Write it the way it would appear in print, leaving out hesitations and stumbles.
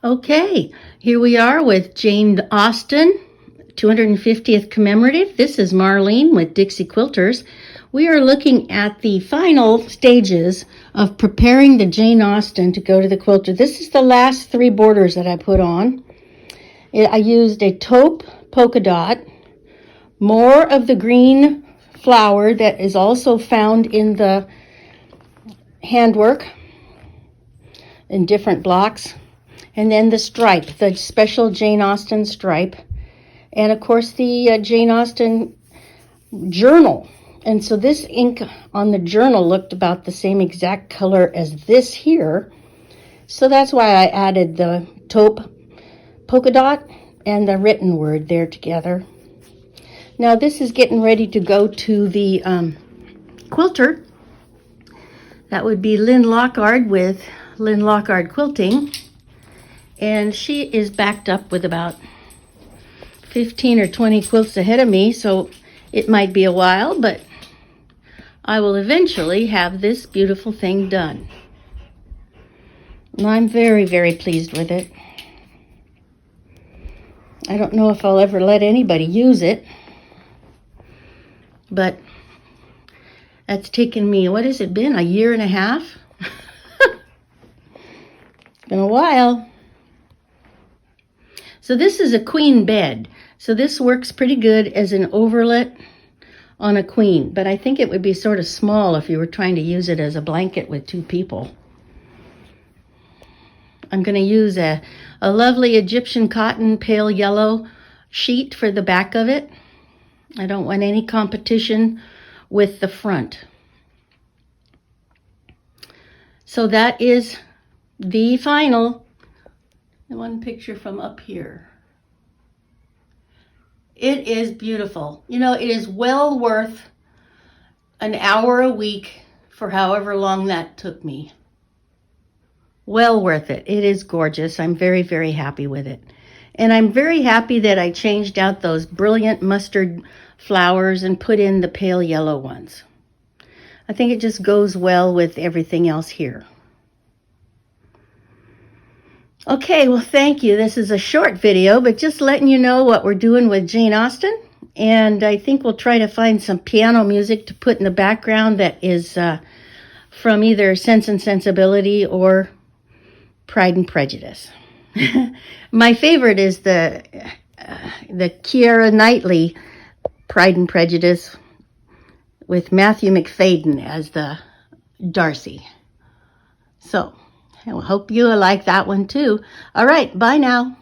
Okay, here we are with Jane Austen, 250th commemorative. This is Marlene with Dixie Quilters. We are looking at the final stages of preparing the Jane Austen to go to the quilter. This is the last 3 borders that I put on. I used a taupe polka dot, more of the green flower that is also found in the handwork in different blocks. And then the stripe, the special Jane Austen stripe. And of course the Jane Austen journal. And so this ink on the journal looked about the same exact color as this here. So that's why I added the taupe polka dot and the written word there together. Now this is getting ready to go to the quilter. That would be Lynn Lockard with Lynn Lockard Quilting. And she is backed up with about 15 or 20 quilts ahead of me, so it might be a while, but I will eventually have this beautiful thing done. And I'm very, very pleased with it. I don't know if I'll ever let anybody use it, but that's taken me, what has it been, a year and a half? It's been a while. So this is a queen bed. So this works pretty good as an overlet on a queen, but I think it would be sort of small if you were trying to use it as a blanket with 2 people. I'm going to use a lovely Egyptian cotton pale yellow sheet for the back of it. I don't want any competition with the front. So that is the final. One picture from up here. It is beautiful. You know, it is well worth an hour a week for however long that took me. Well worth it. It is gorgeous. I'm very, very happy with it. And I'm very happy that I changed out those brilliant mustard flowers and put in the pale yellow ones. I think it just goes well with everything else here. Okay, well, thank you. This is a short video, but just letting you know what we're doing with Jane Austen. And I think we'll try to find some piano music to put in the background that is from either Sense and Sensibility or Pride and Prejudice. My favorite is the Kierra Knightly Pride and Prejudice with Matthew McFadden as the Darcy. So I hope you like that one too. All right, bye now.